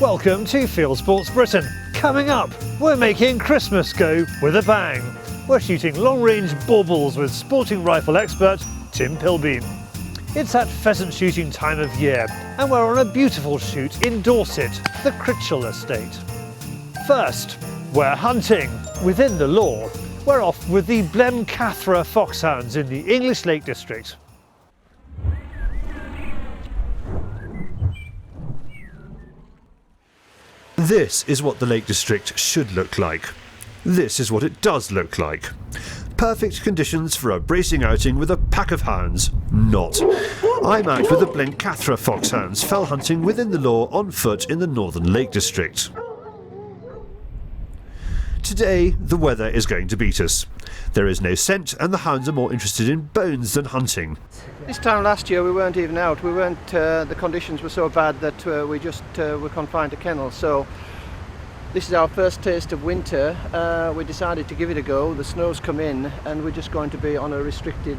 Welcome to Field Sports Britain. Coming up, we're making Christmas go with a bang. We're shooting long-range baubles with sporting rifle expert Tim Pilbeam. It's that pheasant shooting time of year, and we're on a beautiful shoot in Dorset, the Critchell estate. First, we're hunting within the law. We're off with the Blencathra foxhounds in the English Lake District. This is what the Lake District should look like. This is what it does look like. Perfect conditions for a bracing outing with a pack of hounds. Not. I'm out with the Blencathra foxhounds fell hunting within the law on foot in the Northern Lake District. Today, the weather is going to beat us. There is no scent and the hounds are more interested in bones than hunting. This time last year we weren't even out. The conditions were so bad that we just were confined to kennels. So this is our first taste of winter. We decided to give it a go. The snow's come in and we're just going to be on a restricted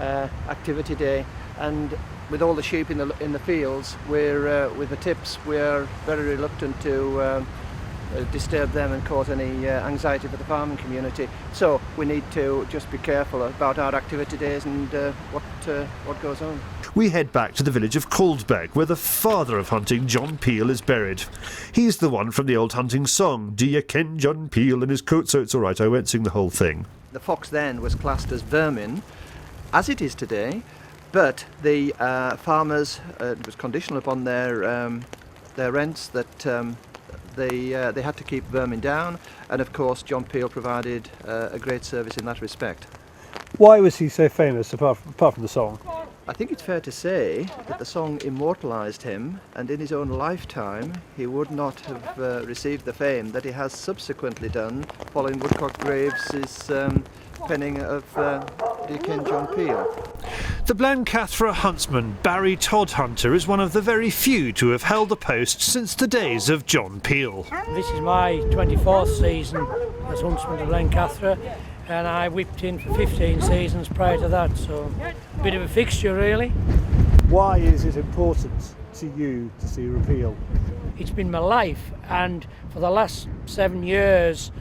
activity day. And with all the sheep in the fields, with the tips, we're very reluctant to disturb them and cause any anxiety for the farming community. So we need to just be careful about our activity days and what goes on. We head back to the village of Caldbeck, where the father of hunting, John Peel, is buried. He's the one from the old hunting song, "Do you ken John Peel and his coat?" So it's all right, I won't sing the whole thing. The fox then was classed as vermin, as it is today, but the farmers, it was conditional upon their rents that they had to keep vermin down, and of course John Peel provided a great service in that respect. Why was he so famous, apart from the song? I think it's fair to say that the song immortalised him, and in his own lifetime he would not have received the fame that he has subsequently done following Woodcock Graves' penning of Deacon John Peel. The Blencathra huntsman Barry Todhunter is one of the very few to have held the post since the days of John Peel. This is my 24th season as huntsman of Blencathra, and I whipped in for 15 seasons prior to that, so a bit of a fixture really. Why is it important to you to see repeal? It's been my life, and for the last 7 years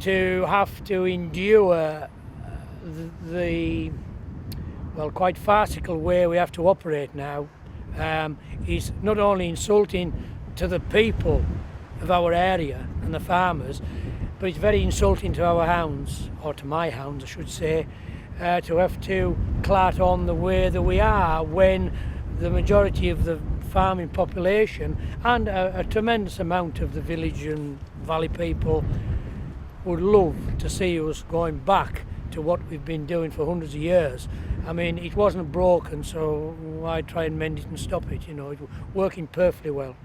to have to endure the quite farcical way we have to operate now is not only insulting to the people of our area and the farmers, but it's very insulting to our hounds, or to my hounds I should say, to have to clat on the way that we are when the majority of the farming population and a tremendous amount of the village and valley people would love to see us going back to what we've been doing for hundreds of years. I mean, it wasn't broken, so why try and mend it and stop it, you know, it was working perfectly well.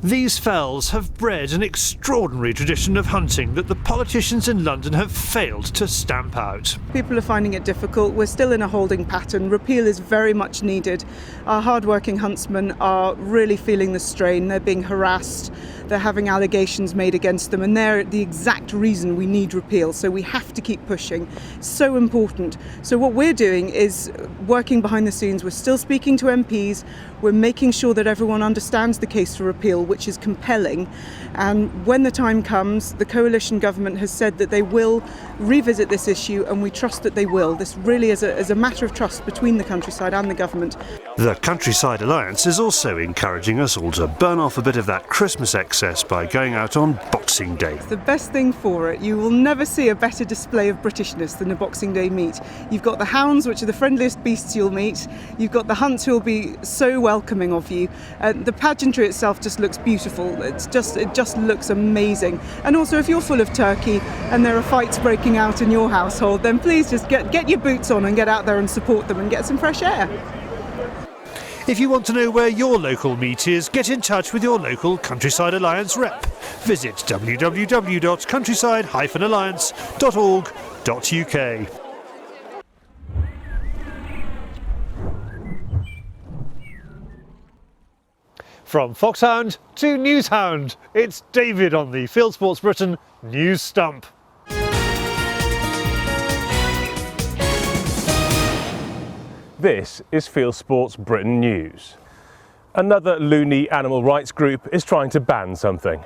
These fells have bred an extraordinary tradition of hunting that the politicians in London have failed to stamp out. People are finding it difficult. We're still in a holding pattern. Repeal is very much needed. Our hard-working huntsmen are really feeling the strain. They're being harassed. They're having allegations made against them, and they're the exact reason we need repeal. So we have to keep pushing. So important. So what we're doing is working behind the scenes. We're still speaking to MPs. We're making sure that everyone understands the case for repeal, which is compelling. And when the time comes, the coalition government has said that they will revisit this issue, and we trust that they will. This really is a matter of trust between the countryside and the government. The Countryside Alliance is also encouraging us all to burn off a bit of that Christmas excess by going out on Boxing Day. The best thing for it, you will never see a better display of Britishness than a Boxing Day meet. You've got the hounds, which are the friendliest beasts you'll meet. You've got the hunts who will be so welcoming of you. The pageantry itself just looks beautiful. It just looks amazing. And also, if you're full of turkey and there are fights breaking out in your household, then please just get your boots on and get out there and support them and get some fresh air. If you want to know where your local meet is, get in touch with your local Countryside Alliance rep. Visit www.countryside-alliance.org.uk. From Foxhound to Newshound, it's David on the Field Sports Britain News Stump. This is Field Sports Britain News. Another loony animal rights group is trying to ban something.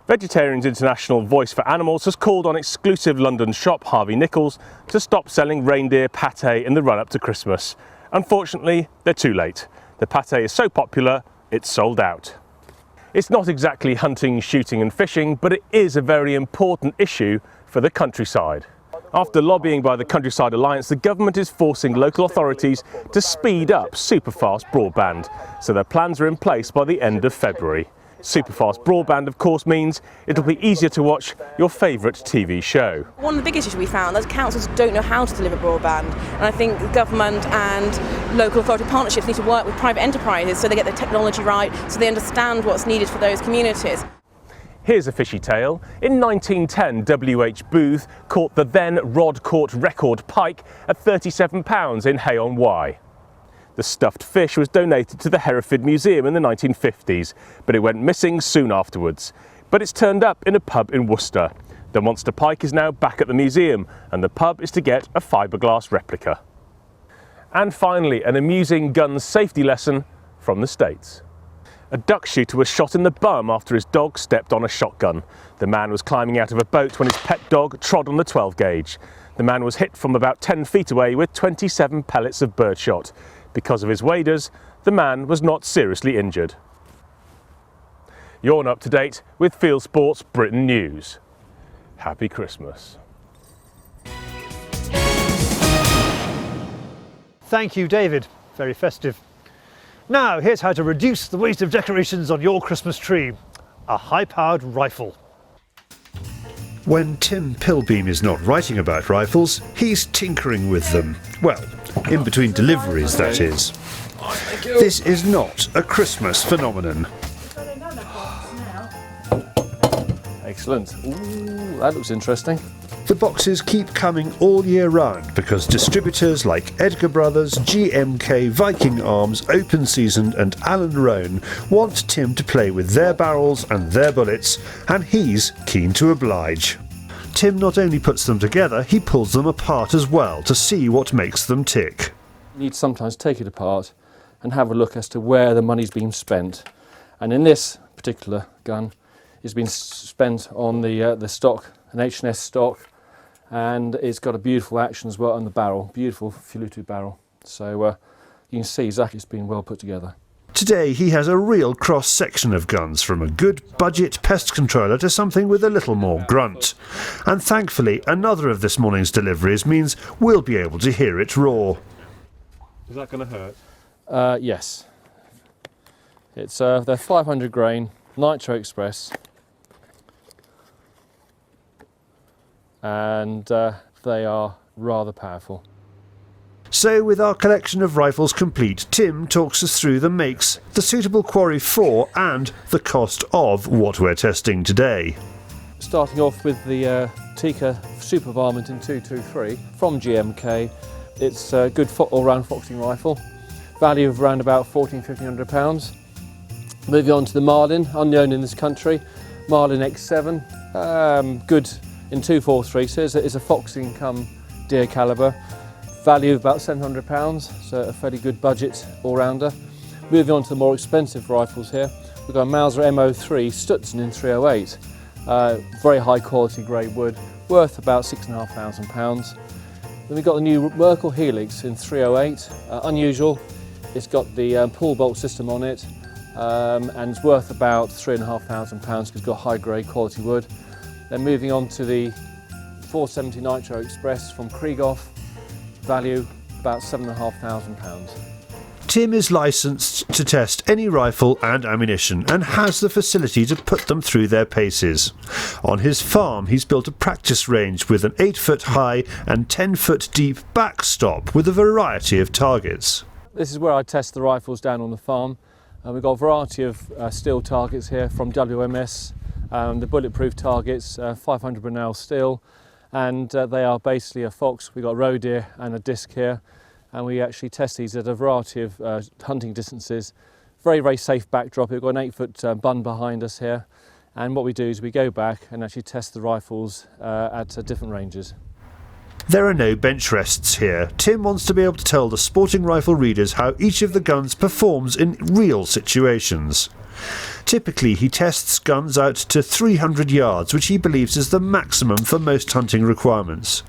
Vegetarians International Voice for Animals has called on exclusive London shop Harvey Nichols to stop selling reindeer pâté in the run-up to Christmas. Unfortunately, they're too late. The pâté is so popular, it's sold out. It's not exactly hunting, shooting and fishing, but it is a very important issue for the countryside. After lobbying by the Countryside Alliance, the government is forcing local authorities to speed up superfast broadband, so their plans are in place by the end of February. Superfast broadband, of course, means it'll be easier to watch your favourite TV show. One of the biggest issues we found is councils don't know how to deliver broadband, and I think the government and local authority partnerships need to work with private enterprises so they get the technology right, so they understand what's needed for those communities. Here's a fishy tale. In 1910, W.H. Booth caught the then rod-caught record pike at £37 in Hay-on-Wye. The stuffed fish was donated to the Hereford Museum in the 1950s, but it went missing soon afterwards. But it's turned up in a pub in Worcester. The monster pike is now back at the museum, and the pub is to get a fiberglass replica. And finally, an amusing gun safety lesson from the States. A duck shooter was shot in the bum after his dog stepped on a shotgun. The man was climbing out of a boat when his pet dog trod on the 12 gauge. The man was hit from about 10 feet away with 27 pellets of birdshot. Because of his waders, the man was not seriously injured. You're up to date with Field Sports Britain News. Happy Christmas. Thank you, David. Very festive. Now, here's how to reduce the waste of decorations on your Christmas tree. A high-powered rifle. When Tim Pilbeam is not writing about rifles, he's tinkering with them. Well, in between deliveries, that is. This is not a Christmas phenomenon. Excellent. Ooh, that looks interesting. The boxes keep coming all year round because distributors like Edgar Brothers, GMK, Viking Arms, Open Season and Allen Roan want Tim to play with their barrels and their bullets, and he's keen to oblige. Tim not only puts them together, he pulls them apart as well to see what makes them tick. You need to sometimes take it apart and have a look as to where the money's been spent. And in this particular gun, it's been spent on the stock, an H&S stock, and it's got a beautiful action as well on the barrel, beautiful Filuto barrel. So you can see exactly it's been well put together. Today he has a real cross-section of guns, from a good budget pest controller to something with a little more grunt. And thankfully another of this morning's deliveries means we'll be able to hear it roar. Is that going to hurt? Yes. It's they're 500 grain, Nitro Express. And they are rather powerful. So with our collection of rifles complete, Tim talks us through the makes, the suitable quarry for and the cost of what we're testing today. Starting off with the Tikka Super Varmint in 223 from GMK. It's a good all-round foxing rifle, value of around about £1,400–1,500. Moving on to the Marlin, unknown in this country, Marlin X7, good in 243, so it's a foxing come deer calibre, value of about £700, so a fairly good budget all-rounder. Moving on to the more expensive rifles here, we've got a Mauser M03 Stutzen in 308, very high quality grey wood, worth about £6,500. Then we've got the new Merkel Helix in 308, unusual, it's got the pull bolt system on it, and it's worth about £3,500 because it's got high grade quality wood. Then moving on to the 470 Nitro Express from Krieghoff, value about £7,500. Tim is licensed to test any rifle and ammunition and has the facility to put them through their paces. On his farm he's built a practice range with an 8-foot high and 10-foot deep backstop with a variety of targets. This is where I test the rifles down on the farm. We've got a variety of steel targets here from WMS. The bulletproof targets, 500 Brunel steel, and they are basically a fox. We've got roe deer and a disc here, and we actually test these at a variety of hunting distances. Very, very safe backdrop. We've got an 8-foot bun behind us here, and what we do is we go back and actually test the rifles at different ranges. There are no bench rests here. Tim wants to be able to tell the sporting rifle readers how each of the guns performs in real situations. Typically he tests guns out to 300 yards, which he believes is the maximum for most hunting requirements.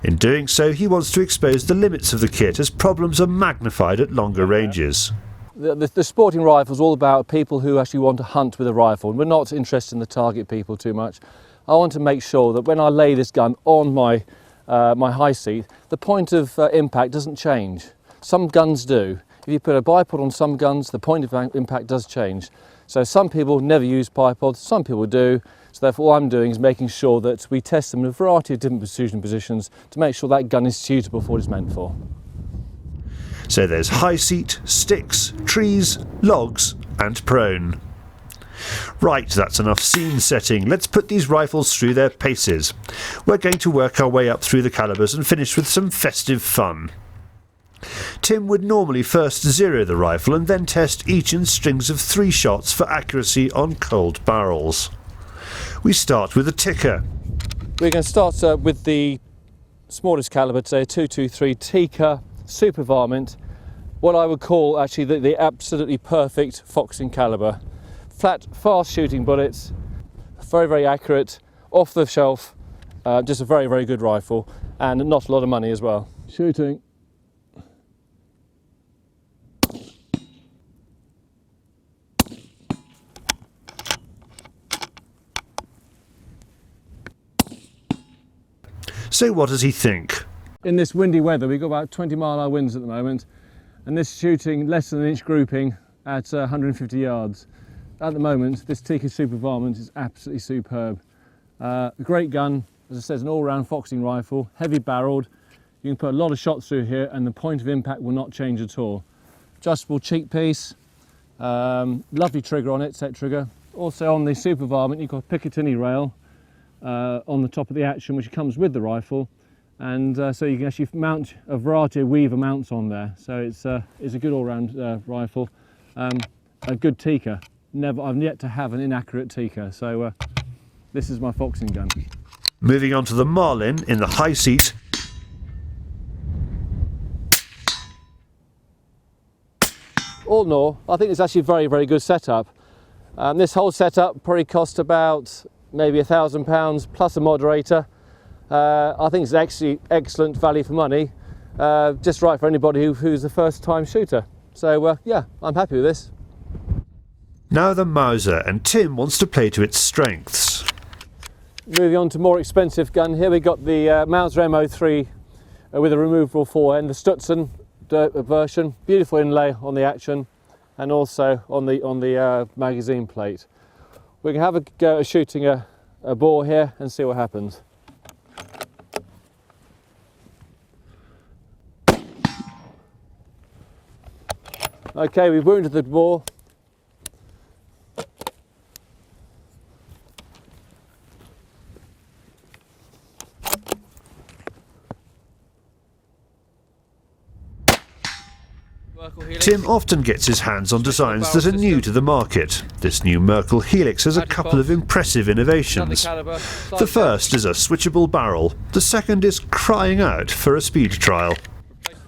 In doing so he wants to expose the limits of the kit as problems are magnified at longer ranges. The sporting rifle is all about people who actually want to hunt with a rifle. We're not interested in the target people too much. I want to make sure that when I lay this gun on my high seat, the point of impact doesn't change. Some guns do. If you put a bipod on some guns, the point of impact does change. So some people never use bipods, some people do. So therefore what I'm doing is making sure that we test them in a variety of different precision positions to make sure that gun is suitable for what it's meant for. So there's high seat, sticks, trees, logs and prone. Right, that's enough scene setting. Let's put these rifles through their paces. We're going to work our way up through the calibers and finish with some festive fun. Tim would normally first zero the rifle and then test each in strings of 3 shots for accuracy on cold barrels. We start with a ticker. We're going to start with the smallest caliber today, 223 Tikka Super Varmint, what I would call actually the absolutely perfect foxing caliber. Flat, fast shooting bullets, very, very accurate, off the shelf, just a very, very good rifle, and not a lot of money as well. Shooting. So what does he think? In this windy weather, we've got about 20-mile-an-hour winds at the moment, and this shooting less than an inch grouping at 150 yards. At the moment, this Tikka Super Varmint is absolutely superb. A great gun, as I said, an all-round foxing rifle, heavy barreled. You can put a lot of shots through here and the point of impact will not change at all. Adjustable cheek piece, lovely trigger on it, set trigger. Also on the Super Varmint, you've got a Picatinny rail on the top of the action, which comes with the rifle. And so you can actually mount a variety of Weaver mounts on there. So it's a good all-round rifle. A good Tikka. I've yet to have an inaccurate Tikka, so this is my foxing gun. Moving on to the Marlin in the high seat. All in all, I think it's actually a very, very good setup. This whole setup probably cost about maybe £1,000 plus a moderator. I think it's actually excellent value for money, just right for anybody who's a first-time shooter. So yeah, I'm happy with this. Now the Mauser, and Tim wants to play to its strengths. Moving on to more expensive gun, here we got the Mauser MO3 with a removable forend, the Stutzen version, beautiful inlay on the action and also on the magazine plate. We can have a go at shooting a bore here and see what happens. Okay, we've wounded the bore. Tim often gets his hands on designs that are new to the market. This new Merkel Helix has a couple of impressive innovations. The first is a switchable barrel. The second is crying out for a speed trial.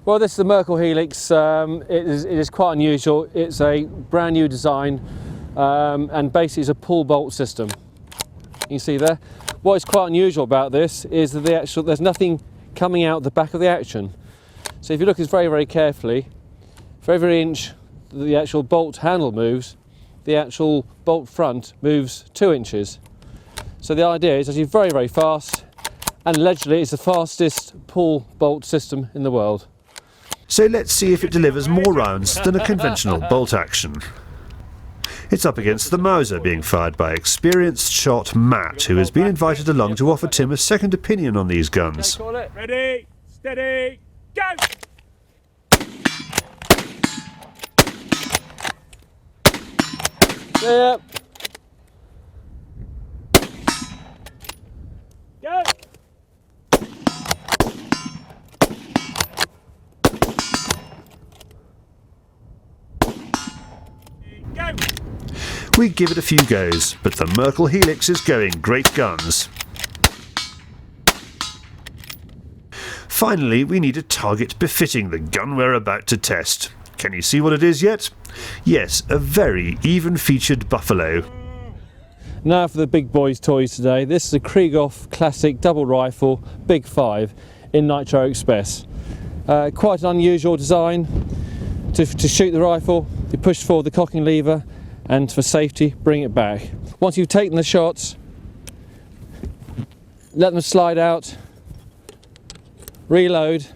Well, this is the Merkel Helix. It is quite unusual. It's a brand new design and basically it's a pull bolt system. You can see there. What is quite unusual about this is that there's nothing coming out the back of the action. So if you look at this very, very carefully, for every inch the actual bolt handle moves, the actual bolt front moves 2 inches. So the idea is actually very, very fast, and allegedly it's the fastest pull bolt system in the world. So let's see if it delivers more rounds than a conventional bolt action. It's up against the Mauser, being fired by experienced shot Matt, who has been invited along to offer Tim a second opinion on these guns. Ready, steady, go! Yeah. Go! Go! We give it a few goes, but the Merkel Helix is going great guns. Finally, we need a target befitting the gun we're about to test. Can you see what it is yet? Yes, a very even-featured buffalo. Now for the big boys' toys today. This is a Krieghoff Classic double rifle, Big 5 in Nitro Express. Quite an unusual design. To shoot the rifle, you push forward the cocking lever, and for safety, bring it back. Once you've taken the shots, let them slide out, reload,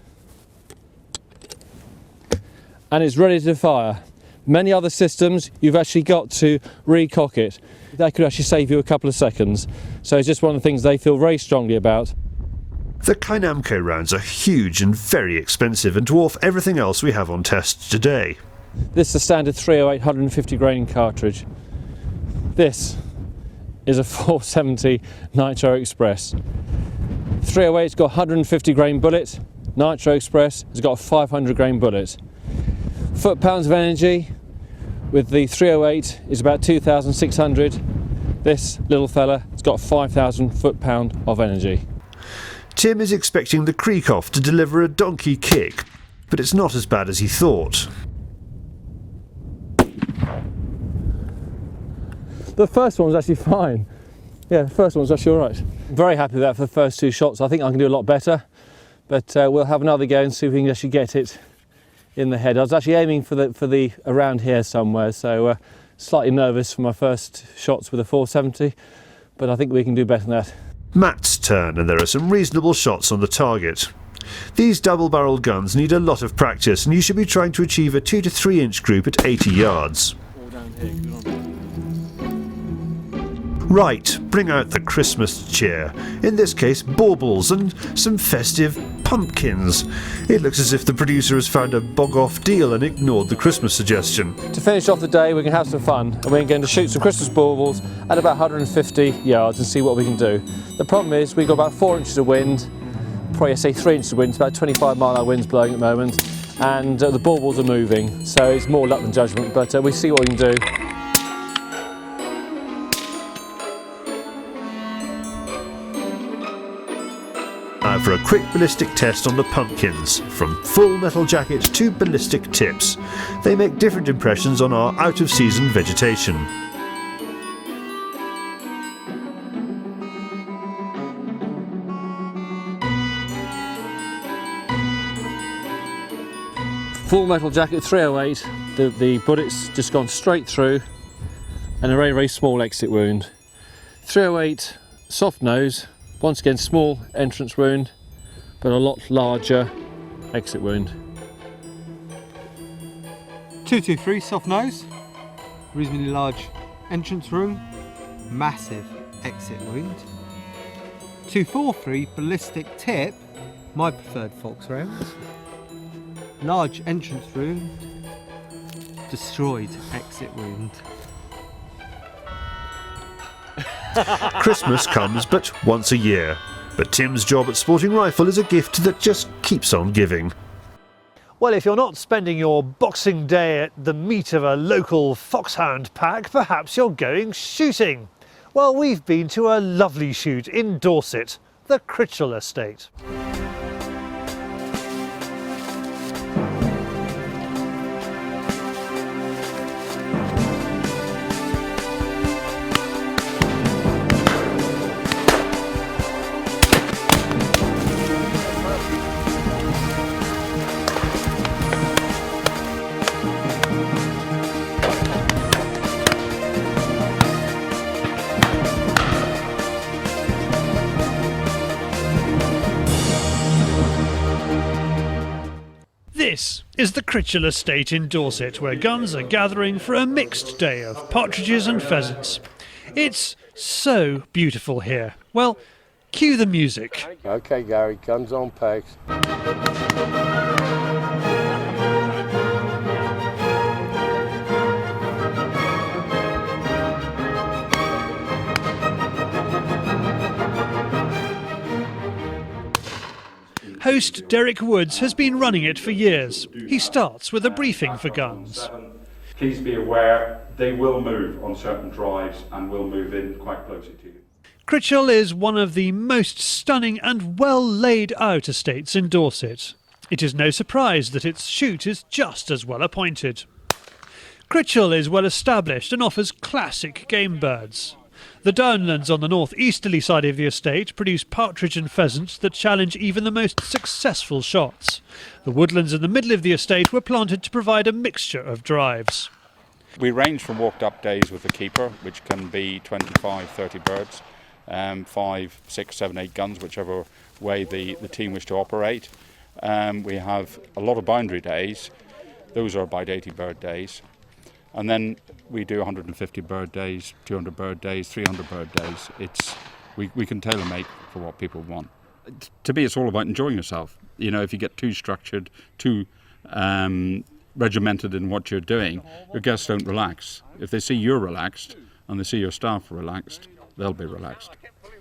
and it's ready to fire. Many other systems, you've actually got to recock it. That could actually save you a couple of seconds. So it's just one of the things they feel very strongly about. The Kynamco rounds are huge and very expensive and dwarf everything else we have on test today. This is a standard 308 150 grain cartridge. This is a 470 Nitro Express. 308's got 150 grain bullet, Nitro Express has got a 500 grain bullet. Foot-pounds of energy with the 308 is about 2,600. This little fella has got 5,000 foot-pound of energy. Tim is expecting the Krieghoff to deliver a donkey kick, but it's not as bad as he thought. The first one was actually fine. Yeah, the first one was actually all right. Very happy with that for the first two shots. I think I can do a lot better, but we'll have another go and see if we can actually get it in the head. I was actually aiming for the around here somewhere, so slightly nervous for my first shots with a 470, but I think we can do better than that. Matt's turn, and there are some reasonable shots on the target. These double-barreled guns need a lot of practice, and you should be trying to achieve a 2 to 3 inch group at 80 yards. Right, bring out the Christmas cheer. In this case, baubles and some festive pumpkins. It looks as if the producer has found a bog-off deal and ignored the Christmas suggestion. To finish off the day, we can have some fun, and we're going to shoot some Christmas baubles at about 150 yards and see what we can do. The problem is we've got about 4 inches of wind, probably say 3 inches of wind, it's about 25 mile-an-hour winds blowing at the moment, and the baubles are moving, so it's more luck than judgment, but we see what we can do. Now for a quick ballistic test on the pumpkins, from full metal jacket to ballistic tips. They make different impressions on our out-of-season vegetation. Full metal jacket 308, the bullet's just gone straight through, and a very, very small exit wound. 308 soft nose, once again small entrance wound, but a lot larger exit wound. 223 soft nose, reasonably large entrance wound, massive exit wound. 243 ballistic tip, my preferred Fox rounds. Large entrance wound, destroyed exit wound. Christmas comes but once a year, but Tim's job at Sporting Rifle is a gift that just keeps on giving. Well, if you're not spending your Boxing Day at the meet of a local foxhound pack, perhaps you're going shooting. Well, we've been to a lovely shoot in Dorset, the Critchell Estate. This is the Critchell Estate in Dorset, where guns are gathering for a mixed day of partridges and pheasants. It's so beautiful here. Well, cue the music. Okay, Gary, guns on pegs. Host Derek Woods has been running it for years. He starts with a briefing for guns. Please be aware they will move on certain drives and will move in quite closely to you. Critchell is one of the most stunning and well laid out estates in Dorset. It is no surprise that its shoot is just as well appointed. Critchell is well established and offers classic game birds. The downlands on the north-easterly side of the estate produce partridge and pheasants that challenge even the most successful shots. The woodlands in the middle of the estate were planted to provide a mixture of drives. We range from walked up days with the keeper, which can be 25, 30 birds, 5, 6, 7, 8 guns, whichever way the team wish to operate. We have a lot of boundary days. Those are about 80 bird days. And then we do 150 bird days, 200 bird days, 300 bird days. We can tailor make for what people want. To me, it's all about enjoying yourself. You know, if you get too structured, too regimented in what you're doing, your guests don't relax. If they see you're relaxed and they see your staff relaxed, they'll be relaxed.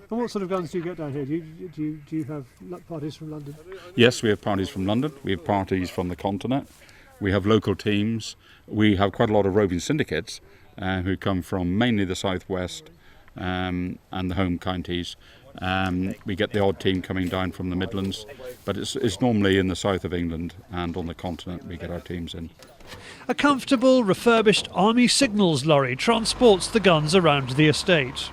And what sort of guns do you get down here? Do you have parties from London? Yes, we have parties from London. We have parties from the continent. We have local teams. We have quite a lot of roving syndicates who come from mainly the southwest and the home counties. We get the odd team coming down from the Midlands, but it's normally in the south of England and on the continent we get our teams in. A comfortable, refurbished Army Signals lorry transports the guns around the estate.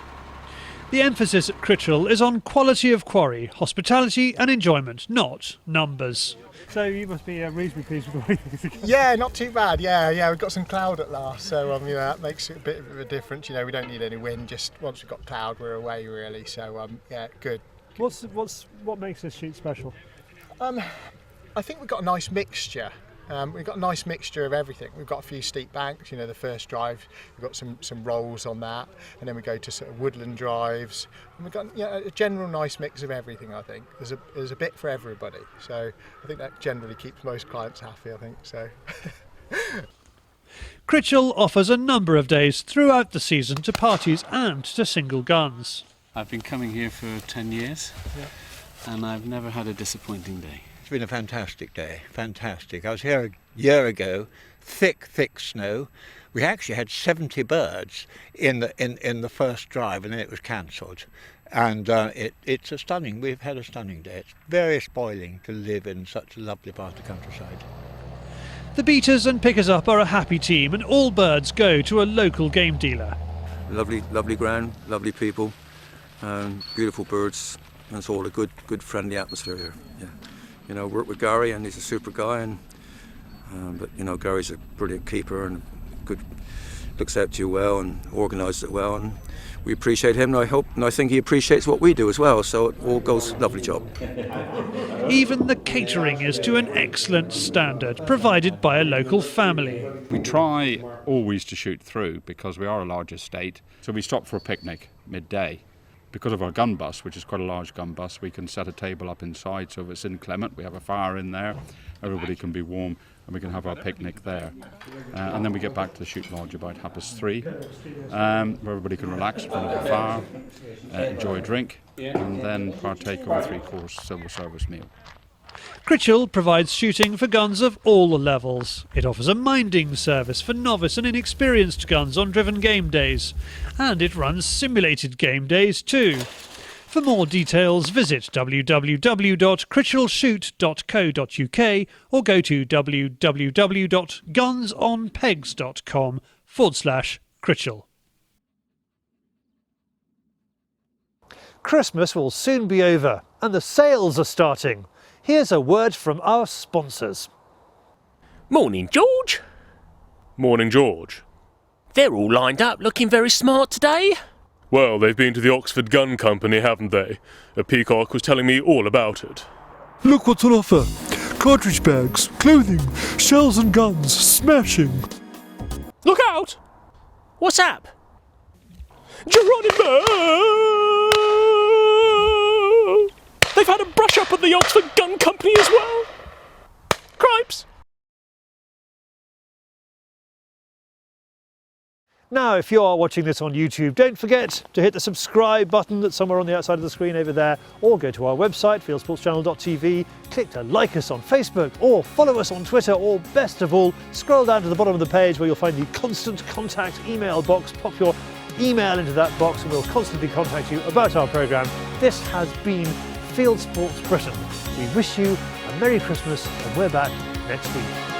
The emphasis at Critchell is on quality of quarry, hospitality and enjoyment, not numbers. So you must be reasonably pleased with the way things are. Yeah, not too bad. Yeah, we've got some cloud at last, so that makes it a bit of a difference. You know, we don't need any wind. Just once we've got cloud, we're away really. So yeah, good. What makes this shoot special? I think we've got a nice mixture. We've got a nice mixture of everything. We've got a few steep banks, you know, the first drive, we've got some rolls on that, and then we go to sort of woodland drives, and we've got a general nice mix of everything, I think. There's a bit for everybody, so I think that generally keeps most clients happy, I think, so. Critchell offers a number of days throughout the season to parties and to single guns. I've been coming here for 10 years, and I've never had a disappointing day. It's been a fantastic day, fantastic. I was here a year ago, thick snow. We actually had 70 birds in the first drive, and then it was cancelled. And it's we've had a stunning day. It's very spoiling to live in such a lovely part of the countryside. The beaters and pickers up are a happy team, and all birds go to a local game dealer. Lovely ground, lovely people, beautiful birds, and it's all a good friendly atmosphere here. Yeah. You know, work with Gary, and he's a super guy, but you know, Gary's a brilliant keeper and looks out to you well and organises it well, and we appreciate him, and I think he appreciates what we do as well, so it all goes lovely job. Even the catering is to an excellent standard, provided by a local family. We try always to shoot through because we are a large estate, so we stop for a picnic midday. Because of our gun bus, which is quite a large gun bus, we can set a table up inside, so if it's inclement, we have a fire in there, everybody can be warm, and we can have our picnic there. And then we get back to the shoot lodge about 3:30, where everybody can relax in front of the fire, enjoy a drink, and then partake of a 3-course civil service meal. Critchell provides shooting for guns of all levels. It offers a minding service for novice and inexperienced guns on driven game days, and it runs simulated game days too. For more details, visit www.critchellshoot.co.uk or go to www.gunsonpegs.com/Critchell. Christmas will soon be over and the sales are starting. Here's a word from our sponsors. Morning, George. Morning, George. They're all lined up looking very smart today. Well, they've been to the Oxford Gun Company, haven't they? A peacock was telling me all about it. Look what's on offer. Cartridge bags, clothing, shells and guns, smashing. Look out! What's up? Geronimo! They've had a brush up at the Oxford Gun Company as well. Cripes! Now, if you are watching this on YouTube, don't forget to hit the subscribe button that's somewhere on the outside of the screen over there, or go to our website, fieldsportschannel.tv, click to like us on Facebook, or follow us on Twitter, or best of all, scroll down to the bottom of the page where you'll find the constant contact email box. Pop your Email into that box and we'll constantly contact you about our programme. This has been Field Sports Britain. We wish you a Merry Christmas and we're back next week.